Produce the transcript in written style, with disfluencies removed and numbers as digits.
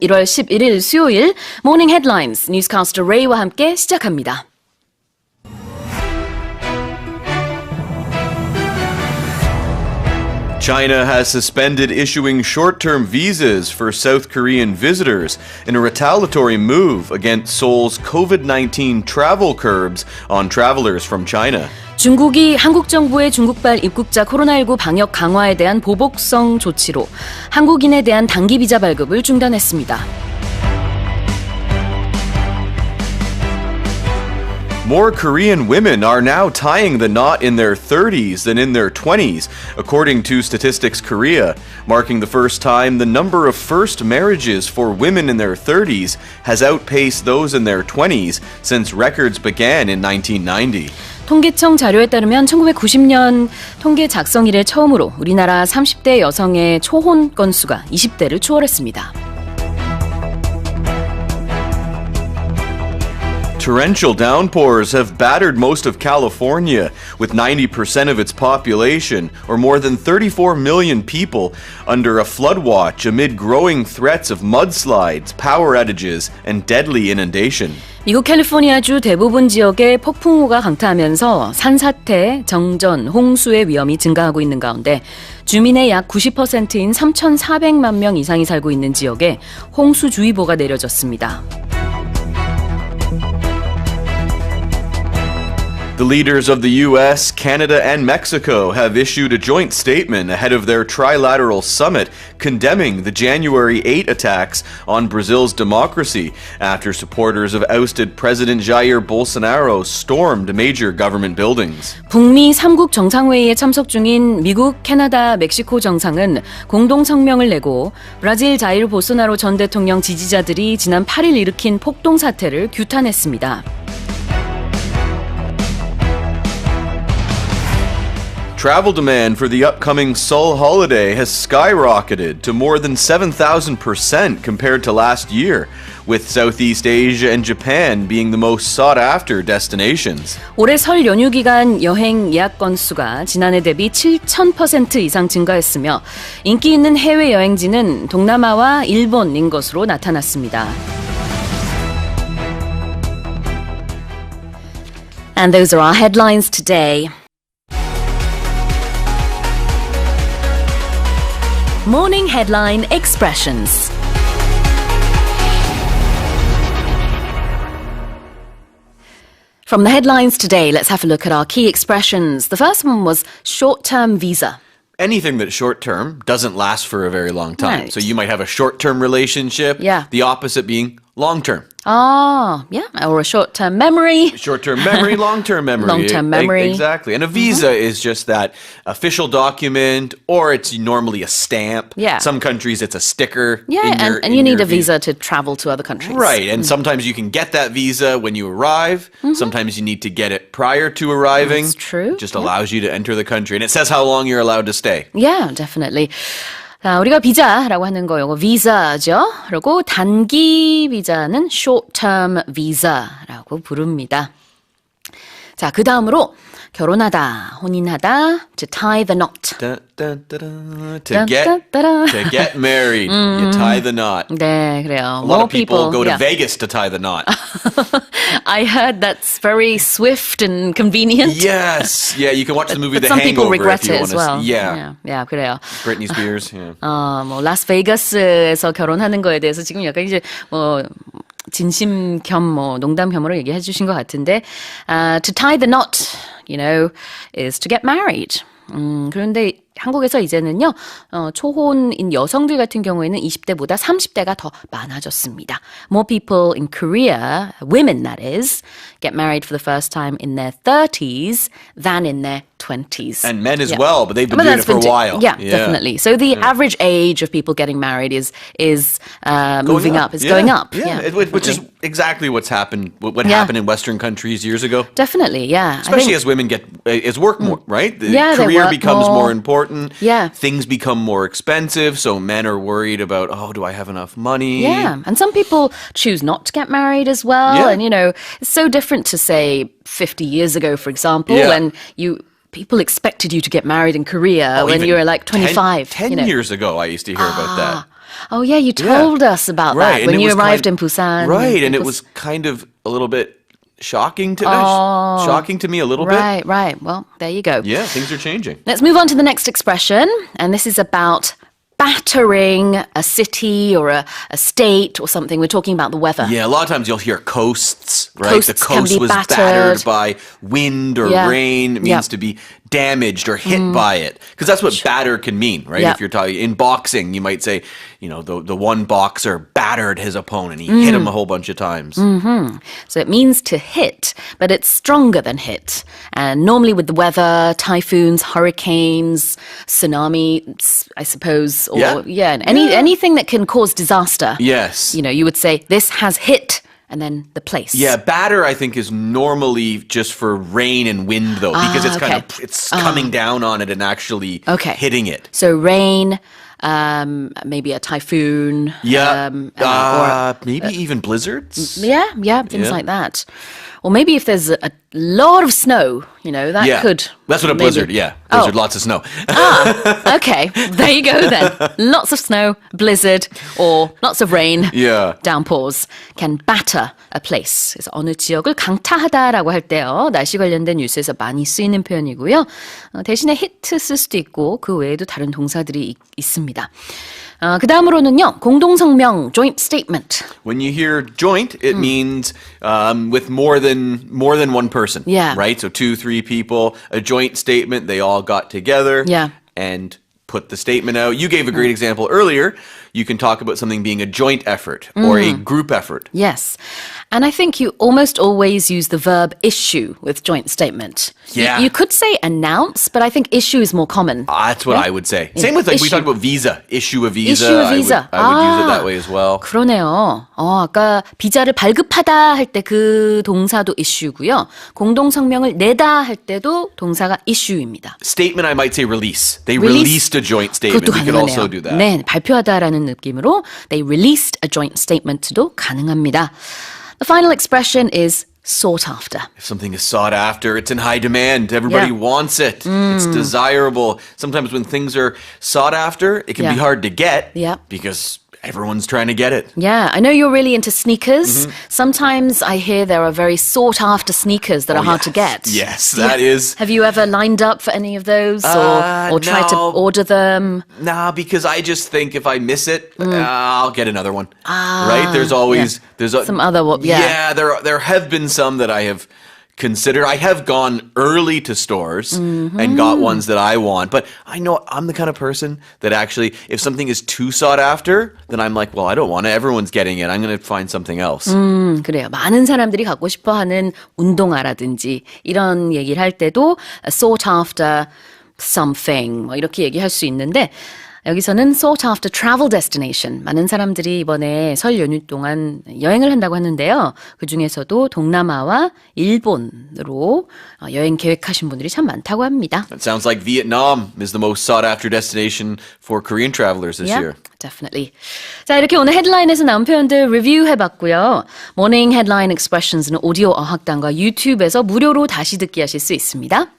1월 11일 수요일 모닝 헤드라인스 뉴스캐스터 레이와 함께 시작합니다. China has suspended issuing short-term visas for South Korean visitors in a retaliatory move against Seoul's COVID-19 travel curbs on travelers from China. 중국이 한국 정부의 중국발 입국자 코로나19 방역 강화에 대한 보복성 조치로 한국인에 대한 단기 비자 발급을 중단했습니다. More Korean women are now tying the knot in their 30s than in their 20s, according to Statistics Korea, marking the first time the number of first marriages for women in their 30s has outpaced those in their 20s since records began in 1990. 통계청 자료에 따르면 1990년 통계 작성 이래 처음으로 우리나라 30대 여성의 초혼 건수가 20대를 추월했습니다. Torrential downpours have battered most of California, with 90% of its population, or more than 34 million people, under a flood watch amid growing threats of mudslides, power outages, and deadly inundation. 미국 캘리포니아주 대부분 지역에 폭풍우가 강타하면서 산사태, 정전, 홍수의 위험이 증가하고 있는 가운데 주민의 약 90%인 3,400만 명 이상이 살고 있는 지역에 홍수주의보가 내려졌습니다. The leaders of the U.S., Canada, and Mexico have issued a joint statement ahead of their trilateral summit condemning the January 8 attacks on Brazil's democracy after supporters of ousted President Jair Bolsonaro stormed major government buildings. 북미 3국 정상회의에 참석 중인 미국, 캐나다, 멕시코 정상은 공동 성명을 내고 브라질 자이르 볼소나로 전 대통령 지지자들이 지난 8일 일으킨 폭동 사태를 규탄했습니다. Travel demand for the upcoming Seoul holiday has skyrocketed to more than 7,000% compared to last year, with Southeast Asia and Japan being the most sought-after destinations. 올해 설 연휴 기간 여행 예약 건수가 지난해 대비 7,000% 이상 증가했으며 인기 있는 해외 여행지는 동남아와 일본인 것으로 나타났습니다. And those are our headlines today. Morning Headline Expressions. From the headlines today, let's have a look at our key expressions. The first one was short-term visa. Anything that's short-term doesn't last for a very long time. Right. So you might have a short-term relationship, Yeah. the opposite being long-term. Oh, yeah, or a short-term memory. Short-term memory, long-term memory. Long-term memory. Exactly. And a visa is just that official document, or it's normally a stamp. Yeah. Some countries it's a sticker. Yeah, and you need a visa to travel to other countries. Right, and sometimes you can get that visa when you arrive. Sometimes you need to get it prior to arriving. That's true. It just allows you to enter the country. And it says how long you're allowed to stay. Yeah, definitely. 자, 우리가 비자라고 하는 거 이거 비자죠. 그리고 단기 비자는 short-term visa라고 부릅니다. 자, 그 다음으로 결혼하다, 혼인하다, to tie the knot. To get married, you tie the knot. 네, 그래요. A lot of people go to Vegas to tie the knot. I heard that's very swift and convenient. Yes, yeah, you can watch the movie but The some people Hangover regret if you it want as well. to. Yeah, yeah, 그래요. Britney Spears. Yeah. 뭐 라스베이거스에서 결혼하는 거에 대해서 지금 약간 이제 뭐 진심 겸 뭐 농담 겸으로 얘기해 주신 것 같은데, to tie the knot, you know, is to get married. 그런데 한국에서 이제는요, 초혼인 여성들 같은 경우에는 20대보다 30대가 더 많아졌습니다. More people in Korea, women that is, get married for the first time in their 30s than in their 20s. And men as well, but they've been doing it for a while. Yeah, definitely. So the average age of people getting married is moving up. It's going up. Yeah, which is exactly what happened in Western countries years ago. Definitely, yeah. Especially as women as work more, right? The they career work becomes more important. Yeah. Things become more expensive, so men are worried about, do I have enough money? Yeah, and some people choose not to get married as well. Yeah. And, you know, it's so different to, say, 50 years ago, for example, when people expected you to get married in Korea when you were like 25. 10 years ago, I used to hear about that. Oh, yeah, you told us about that when you arrived in Busan. Right, and it was kind of a little bit shocking to me a little bit. Right. Well, there you go. Yeah, things are changing. Let's move on to the next expression, and this is about battering a city or a state or something. We're talking about the weather. Yeah, a lot of times you'll hear coasts, right? Coasts the can coast be was battered by wind or Yeah. rain. It means to be damaged or hit by it. Because that's what batter can mean, right? Yeah. If you're talking in boxing, you might say, the one boxer battered his opponent. He hit him a whole bunch of times. So it means to hit, but it's stronger than hit. And normally with the weather, typhoons, hurricanes, tsunami, I suppose, or anything that can cause disaster. Yes. You would say this has hit and then the place. Yeah, batter I think is normally just for rain and wind though, because it's kind of it's coming down on it and actually hitting it. So rain, maybe a typhoon. Yeah, or maybe even blizzards. Yeah, things like that. Or maybe if there's a lot of snow, that could. That's what a blizzard. Yeah, blizzard, lots of snow. Okay, there you go then. Lots of snow, blizzard, or lots of rain. Yeah. Downpours can batter a place. 그래서 어느 지역을 강타하다라고 할 때요. 날씨 관련된 뉴스에서 많이 쓰이는 표현이고요. 대신에 hit 쓸 수도 있고 그 외에도 다른 동사들이 있습니다. 그 다음으로는요. 공동성명, joint statement. When you hear joint, it means with more than one person. Yeah. Right? So 2, 3 people, a joint statement, they all got together and put the statement out. You gave a great example earlier. You can talk about something being a joint effort or a group effort. Yes. And I think you almost always use the verb issue with joint statement. Yeah. You could say announce, but I think issue is more common. That's what I would say. Same with we talked about visa. Issue a visa. Issue a visa. I would use it that way as well. 그러네요. 아까 비자를 발급하다 할 때 그 동사도 issue고요. 공동성명을 내다 할 때도 동사가 issue입니다. Statement, I might say release. They released a joint statement. 그것도 We could 가능하네요. also do that. 네, 발표하다라는 느낌으로 they released a joint statement도 가능합니다. The final expression is sought after. If something is sought after, it's in high demand. Everybody wants it. It's desirable. Sometimes when things are sought after, it can be hard to get because everyone's trying to get it. Yeah, I know you're really into sneakers. Sometimes I hear there are very sought after sneakers that are hard to get. Yes, that is. Have you ever lined up for any of those or tried to order them? Nah, because I just think if I miss it, I'll get another one. Right? There's always some other one. Yeah, there have been some that I have considered. I have gone early to stores and got ones that I want, but I know I'm the kind of person that actually, if something is too sought after, then I'm like, well, I don't want it. Everyone's getting it. I'm going to find something else. 그래요. 많은 사람들이 갖고 싶어하는 운동화라든지 이런 얘기를 할 때도 sought after something 뭐 이렇게 얘기할 수 있는데 여기서는 sought after travel destination. 많은 사람들이 이번에 설 연휴 동안 여행을 한다고 하는데요. 그중에서도 동남아와 일본으로 여행 계획하신 분들이 참 많다고 합니다. It sounds like Vietnam is the most sought after destination for Korean travelers this year. Definitely. 자, 이렇게 오늘 헤드라인에서 나온 표현들 리뷰해봤고요. 모닝 헤드라인 expressions는 오디오 어학당과 유튜브에서 무료로 다시 듣기 하실 수 있습니다.